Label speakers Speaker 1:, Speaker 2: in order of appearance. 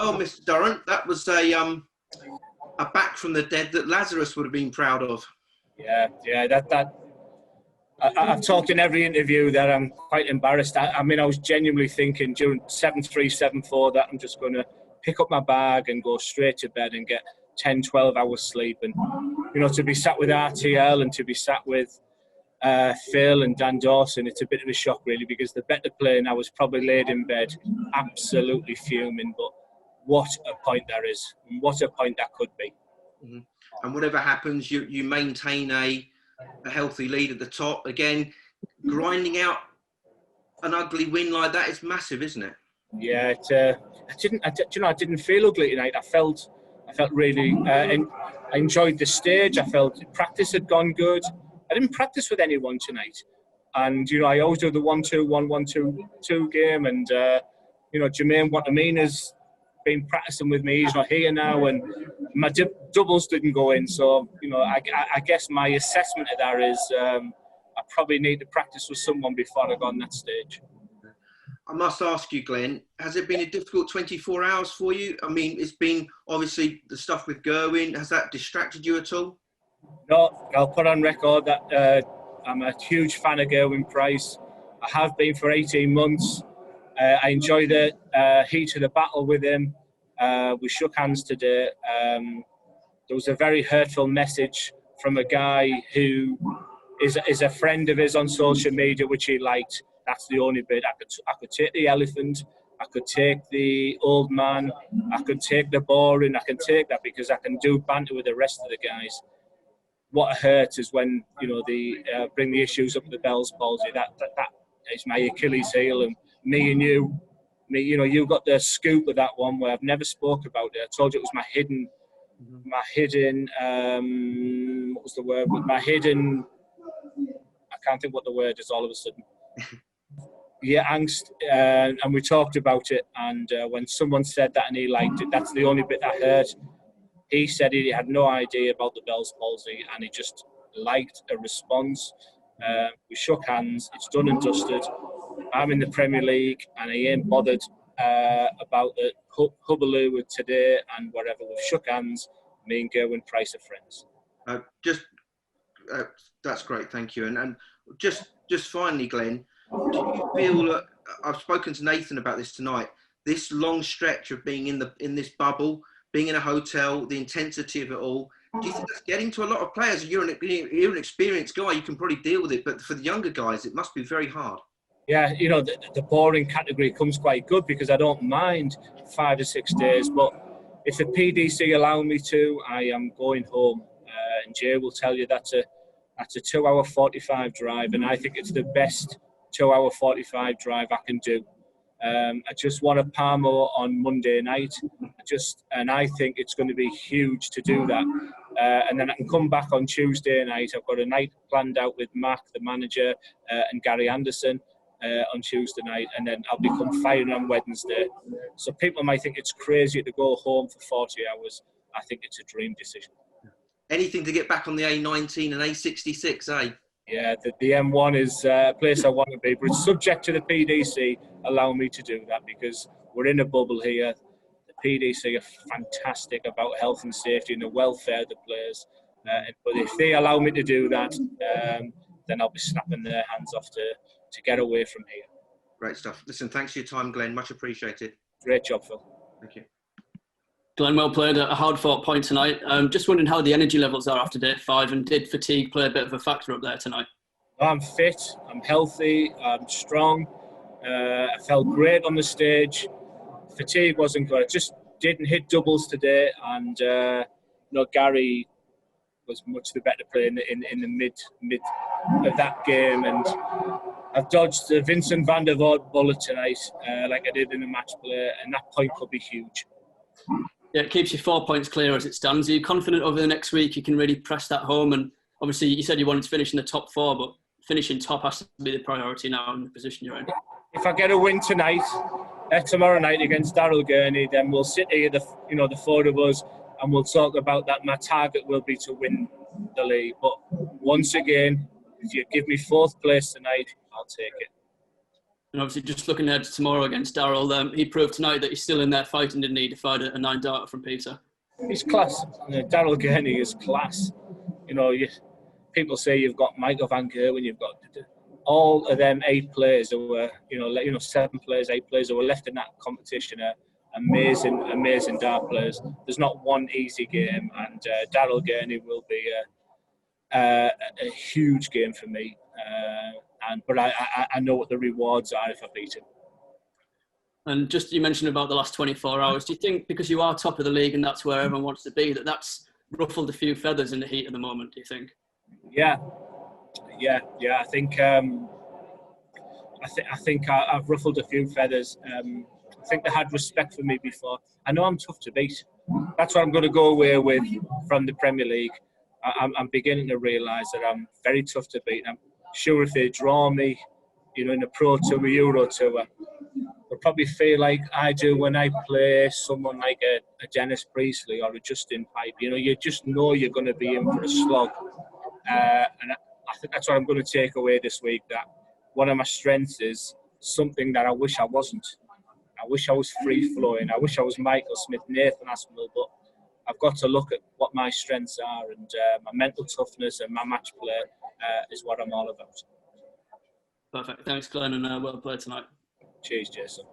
Speaker 1: Well, Mr. Durrant, that was a back from the dead that Lazarus would have been proud of.
Speaker 2: Yeah. I've talked in every interview that I'm quite embarrassed. I mean, I was genuinely thinking during 7-3, 7-4 that I'm just going to pick up my bag and go straight to bed and get 10, 12 hours sleep. And, you know, to be sat with RTL and to be sat with Phil and Dan Dawson, it's a bit of a shock, really, because the better playing, I was probably laid in bed, absolutely fuming. But what a point there is. What a point that could be.
Speaker 1: Mm-hmm. And whatever happens, you maintain a healthy lead at the top. Again, grinding out an ugly win like that is massive, isn't it?
Speaker 2: Yeah, I didn't feel ugly tonight. I felt really. I enjoyed the stage. I felt practice had gone good. I didn't practice with anyone tonight, and you know, I always do the 1-2, 1-1-2 game, and you know, Jermaine Watamina's been practicing with me. He's not here now, and my doubles didn't go in. So, you know, I guess my assessment of that is I probably need to practice with someone before I go on that stage.
Speaker 1: I must ask you, Glenn, has it been a difficult 24 hours for you? I mean, it's been obviously the stuff with Gerwyn. Has that distracted you at all?
Speaker 2: No, I'll put on record that I'm a huge fan of Gerwyn Price. I have been for 18 months. I enjoy the heat of the battle with him. We shook hands today. There was a very hurtful message from a guy who is a friend of his on social media, which he liked. That's the only bit. I could take the elephant. I could take the old man. I could take the boring. I can take that because I can do banter with the rest of the guys. What hurts is when, you know, they bring the issues up with the Bell's palsy. That is my Achilles heel. And me and you, you know, you got the scoop of that one where I've never spoke about it. I told you it was my hidden, what was the word? My hidden, I can't think what the word is all of a sudden. Yeah, angst. And we talked about it. And when someone said that and he liked it, that's the only bit that hurt. He said he had no idea about the Bell's palsy and he just liked a response. We shook hands. It's done and dusted. I'm in the Premier League and he ain't bothered about the hubbub with today and whatever. We've shook hands. Me and Gerwyn Price are friends.
Speaker 1: That's great, thank you. And just finally, Glenn, do you feel that I've spoken to Nathan about this tonight? This long stretch of being in this bubble, being in a hotel, the intensity of it all. Do you think that's getting to a lot of players? You're an experienced guy, you can probably deal with it, but for the younger guys, it must be very hard.
Speaker 2: Yeah, you know, the boring category comes quite good because I don't mind 5 to 6 days, but if the PDC allow me to, I am going home. And Jay will tell you that's a 2-hour 45 drive, and I think it's the best 2-hour 45 drive I can do. I just want a Palmo on Monday night, and I think it's going to be huge to do that. And then I can come back on Tuesday night. I've got a night planned out with Mark, the manager, and Gary Anderson on Tuesday night, and then I'll become firing on Wednesday. So people might think it's crazy to go home for 40 hours. I think it's a dream decision.
Speaker 1: Anything to get back on the A19 and A66, eh?
Speaker 2: Yeah, the M1 is a place I want to be, but it's subject to the PDC allowing me to do that because we're in a bubble here. The PDC are fantastic about health and safety and the welfare of the players. But if they allow me to do that, then I'll be snapping their hands off to get away from here.
Speaker 1: Great stuff. Listen, thanks for your time, Glenn. Much appreciated.
Speaker 2: Great job, Phil.
Speaker 1: Thank you.
Speaker 3: Glenn, well played, a hard-fought point tonight. Just wondering how the energy levels are after day 5, and did fatigue play a bit of a factor up there tonight?
Speaker 2: I'm fit, I'm healthy, I'm strong. I felt great on the stage. Fatigue wasn't good. I just didn't hit doubles today, and Gary was much the better player in the mid of that game, and I've dodged the Vincent van der Voort bullet tonight, like I did in the match play, and that point could be huge.
Speaker 3: Yeah, it keeps you 4 points clear as it stands. Are you confident over the next week you can really press that home? And obviously, you said you wanted to finish in the top 4, but finishing top has to be the priority now in the position you're in.
Speaker 2: If I get a win tonight, tomorrow night against Daryl Gurney, then we'll sit here, the 4 of us, and we'll talk about that. My target will be to win the league. But once again, if you give me 4th place tonight, I'll take it.
Speaker 3: And obviously, just looking ahead to tomorrow against Darryl, he proved tonight that he's still in there fighting, didn't he, to fight a 9-darter from Peter?
Speaker 2: He's class. Darryl Gurney is class. People say you've got Michael Van Gerwen, you've got all of them 8 players who were, 7 players, 8 players who were left in that competition are amazing dart players. There's not one easy game, and Darryl Gurney will be a huge game for me. But I know what the rewards are if I beat him.
Speaker 3: And just you mentioned about the last 24 hours. Do you think because you are top of the league and that's where everyone wants to be, that's ruffled a few feathers in the heat at the moment? Do you think?
Speaker 2: Yeah. I think I've ruffled a few feathers. I think they had respect for me before. I know I'm tough to beat. That's what I'm going to go away with from the Premier League. I'm beginning to realise that I'm very tough to beat. I'm sure if they draw me, in a Pro Tour, Euro Tour, they'll probably feel like I do when I play someone like a Dennis Priestley or a Justin Pipe. You just know you're going to be in for a slog. And I think that's what I'm going to take away this week, that one of my strengths is something that I wish I wasn't. I wish I was free-flowing. I wish I was Michael Smith, Nathan Aspinall, but I've got to look at what my strengths are, and my mental toughness and my match play is what I'm all about.
Speaker 3: Perfect. Thanks, Glenn, and well played tonight.
Speaker 2: Cheers, Jason.